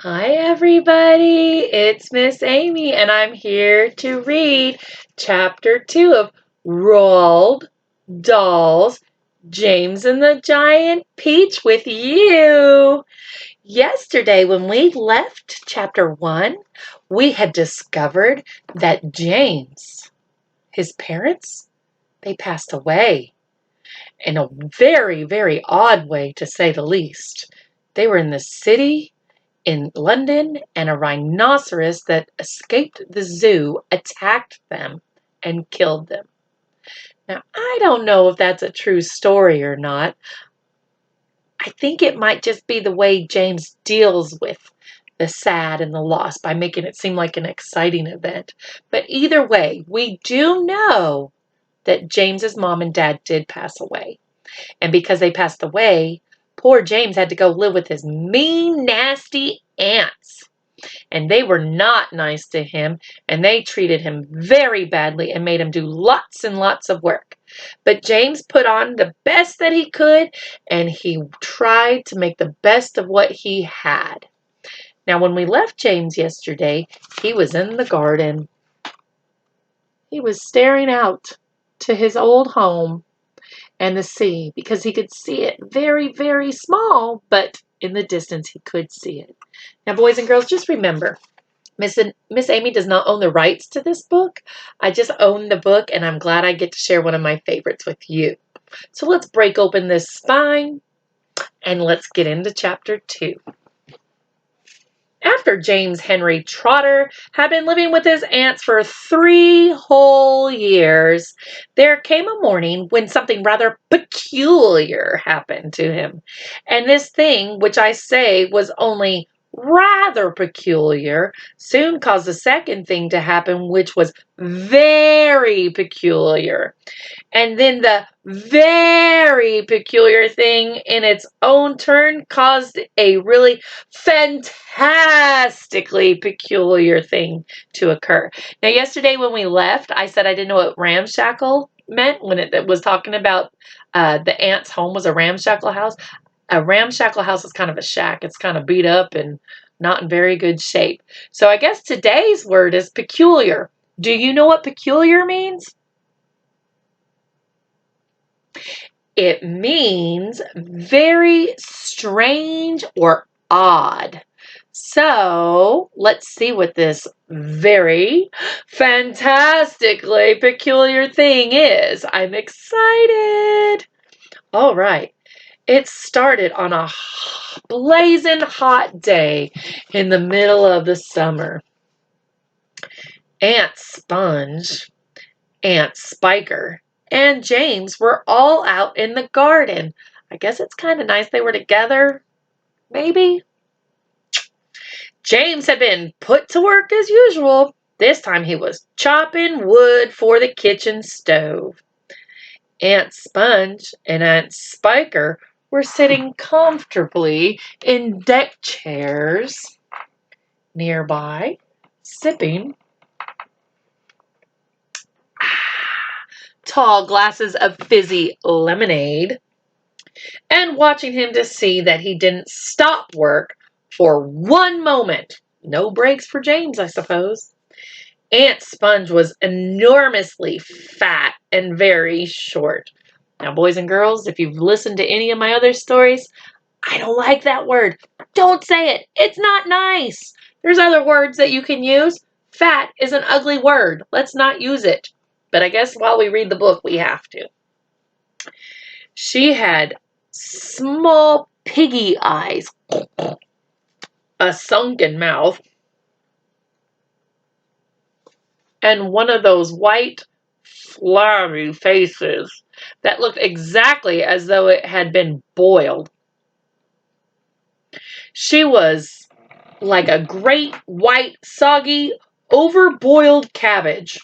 Hi, everybody. It's Miss Amy, and I'm here to read Chapter 2 of Roald Dahl's James and the Giant Peach with you. Yesterday, when we left Chapter 1, we had discovered that James, his parents, they passed away in a very, very odd way, to say the least. They were in the city in London, and a rhinoceros that escaped the zoo attacked them and killed them. Now, I don't know if that's a true story or not. I think it might just be the way James deals with the sad and the loss by making it seem like an exciting event. But either way, we do know that James's mom and dad did pass away. And because they passed away, poor James had to go live with his mean, nasty aunts. And they were not nice to him, and they treated him very badly and made him do lots and lots of work. But James put on the best that he could, and he tried to make the best of what he had. Now, when we left James yesterday, he was in the garden. He was staring out to his old home and the sea, because he could see it very, very small, but in the distance he could see it. Now, boys and girls, just remember, Miss Amy does not own the rights to this book. I just own the book, and I'm glad I get to share one of my favorites with you. So let's break open this spine, and let's get into Chapter 2. After James Henry Trotter had been living with his aunts for 3 whole years, there came a morning when something rather peculiar happened to him. And this thing, which I say was only rather peculiar, soon caused a second thing to happen, which was very peculiar. And then the very peculiar thing in its own turn caused a really fantastically peculiar thing to occur. Now, yesterday when we left, I said I didn't know what ramshackle meant when it was talking about the aunt's home was a ramshackle house. A ramshackle house is kind of a shack. It's kind of beat up and not in very good shape. So I guess today's word is peculiar. Do you know what peculiar means? It means very strange or odd. So let's see what this very fantastically peculiar thing is. I'm excited. All right. It started on a blazing hot day in the middle of the summer. Aunt Sponge, Aunt Spiker, and James were all out in the garden. I guess it's kind of nice they were together, maybe. James had been put to work as usual. This time he was chopping wood for the kitchen stove. Aunt Sponge and Aunt Spiker were sitting comfortably in deck chairs nearby, sipping tall glasses of fizzy lemonade, and watching him to see that he didn't stop work for one moment. No breaks for James, I suppose. Aunt Sponge was enormously fat and very short. Now, boys and girls, if you've listened to any of my other stories, I don't like that word. Don't say it. It's not nice. There's other words that you can use. Fat is an ugly word. Let's not use it. But I guess while we read the book, we have to. She had small piggy eyes, a sunken mouth, and one of those white, flabby faces that looked exactly as though it had been boiled. She was like a great white, soggy, overboiled cabbage.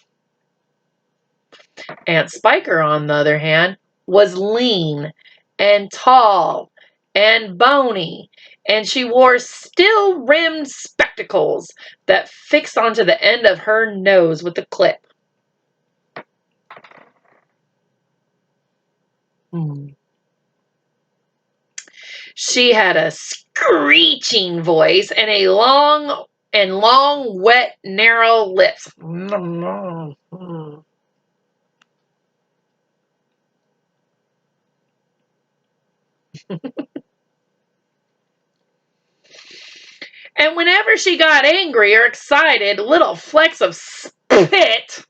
Aunt Spiker, on the other hand, was lean and tall and bony, and she wore steel-rimmed spectacles that fixed onto the end of her nose with a clip. She had a screeching voice and a long, wet, narrow lips. And whenever she got angry or excited, little flecks of spit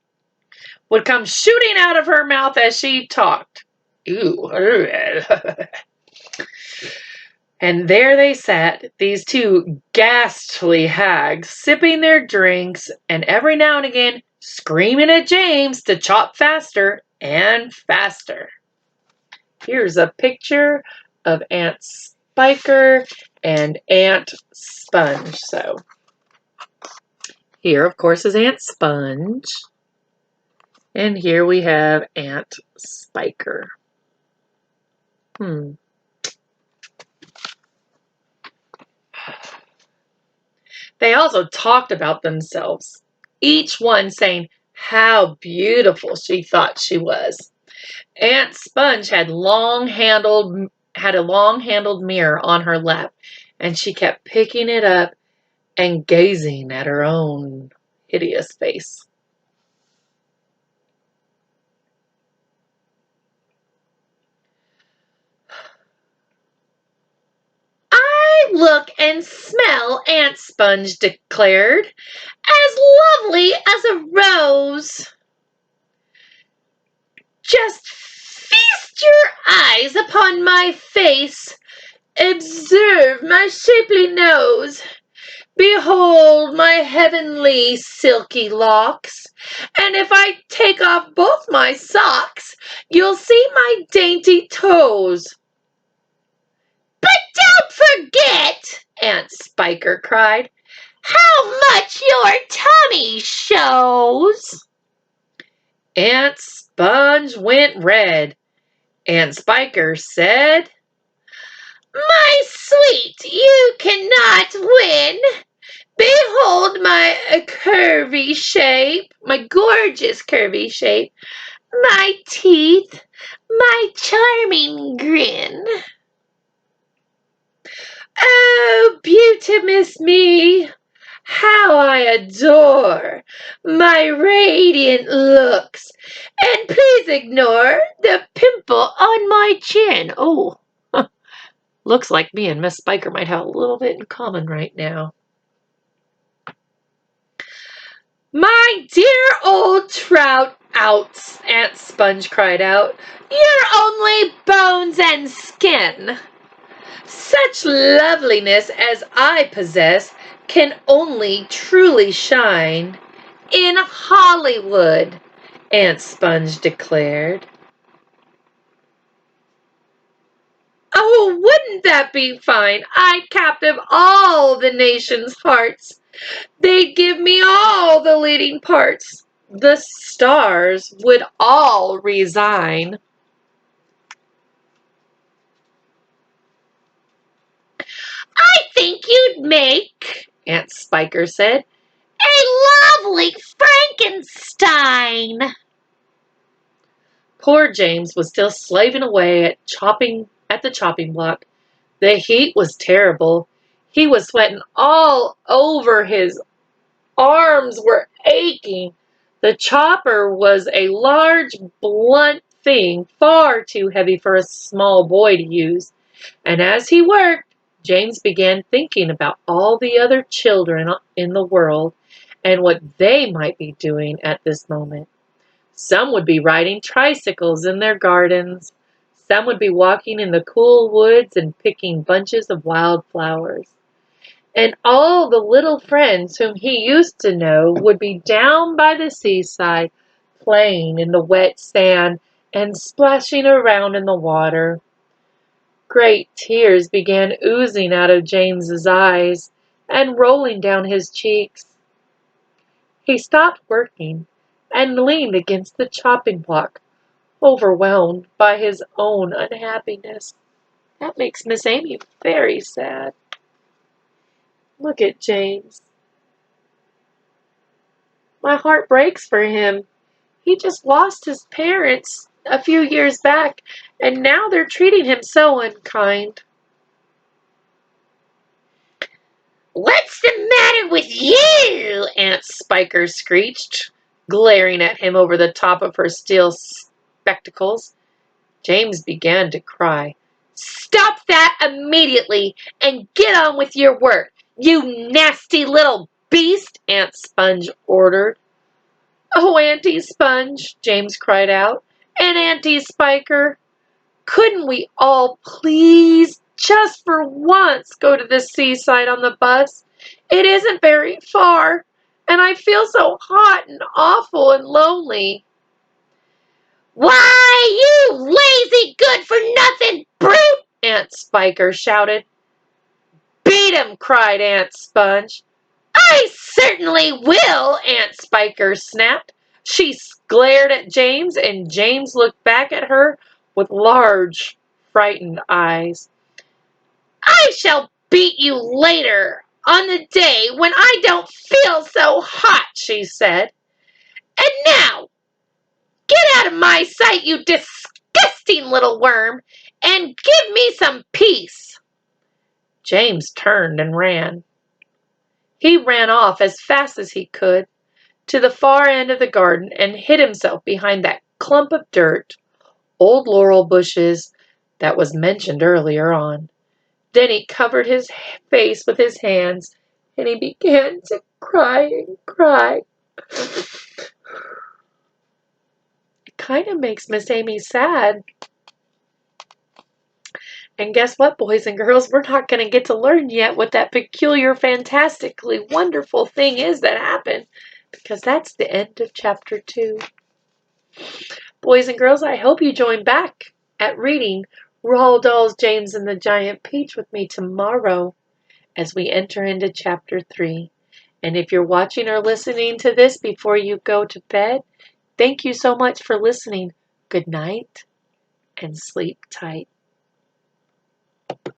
would come shooting out of her mouth as she talked. Ooh. And there they sat, these two ghastly hags, sipping their drinks and every now and again screaming at James to chop faster and faster. Here's a picture of Aunt Spiker and Aunt Sponge. So here, of course, is Aunt Sponge. And here we have Aunt Spiker. They also talked about themselves, each one saying how beautiful she thought she was. Aunt Sponge had a long-handled mirror on her lap, and she kept picking it up and gazing at her own hideous face. I look and smell, Aunt Sponge declared, as lovely as a rose. Just feast your eyes upon my face. Observe my shapely nose. Behold my heavenly silky locks. And if I take off both my socks, you'll see my dainty toes. But don't forget, Aunt Spiker cried, how much your tummy shows. Aunt Sponge went red. Aunt Spiker said, my sweet, you cannot win. Behold my curvy shape, my gorgeous curvy shape, my teeth, my charming grin. Oh, beauty miss me, how I adore my radiant looks, and please ignore the pimple on my chin. Oh, looks like me and Miss Spiker might have a little bit in common right now. My dear old trout outs, Aunt Sponge cried out. You're only bones and skin. Such loveliness as I possess can only truly shine in Hollywood, Aunt Sponge declared. Oh, wouldn't that be fine? I'd captive all the nation's hearts. They'd give me all the leading parts. The stars would all resign. I think you'd make, Aunt Spiker said, a lovely Frankenstein. Poor James was still slaving away at the chopping block. The heat was terrible. He was sweating all over. His arms were aching. The chopper was a large, blunt thing, far too heavy for a small boy to use. And as he worked, James began thinking about all the other children in the world and what they might be doing at this moment. Some would be riding tricycles in their gardens. Some would be walking in the cool woods and picking bunches of wildflowers. And all the little friends whom he used to know would be down by the seaside, playing in the wet sand and splashing around in the water. Great tears began oozing out of James's eyes and rolling down his cheeks. He stopped working and leaned against the chopping block, overwhelmed by his own unhappiness. That makes Miss Amy very sad. Look at James. My heart breaks for him. He just lost his parents a few years back, and now they're treating him so unkind. Aunt Spiker screeched, glaring at him over the top of her steel spectacles. James began to cry. "Stop that immediately and get on with your work, you nasty little beast," Aunt Sponge ordered. "Oh, Auntie Sponge," James cried out, "and Auntie Spiker, couldn't we all please, just for once, go to the seaside on the bus? It isn't very far, and I feel so hot and awful and lonely." "Why, you lazy, good-for-nothing brute!" Aunt Spiker shouted. "Beat him!" cried Aunt Sponge. "I certainly will!" Aunt Spiker snapped. She glared at James, and James looked back at her with large, frightened eyes. "I shall beat you later, on the day when I don't feel so hot," she said. "And now, get out of my sight, you disgusting little worm, and give me some peace." James turned and ran. He ran off as fast as he could to the far end of the garden and hid himself behind that clump of dirt, old laurel bushes, that was mentioned earlier on. Then he covered his face with his hands and he began to cry and cry. It kind of makes Miss Amy sad. And guess what, boys and girls? We're not going to get to learn yet what that peculiar, fantastically wonderful thing is that happened, because that's the end of chapter 2. Boys and girls, I hope you join back at reading Roald Dahl's James and the Giant Peach with me tomorrow as we enter into chapter 3. And if you're watching or listening to this before you go to bed, thank you so much for listening. Good night and sleep tight.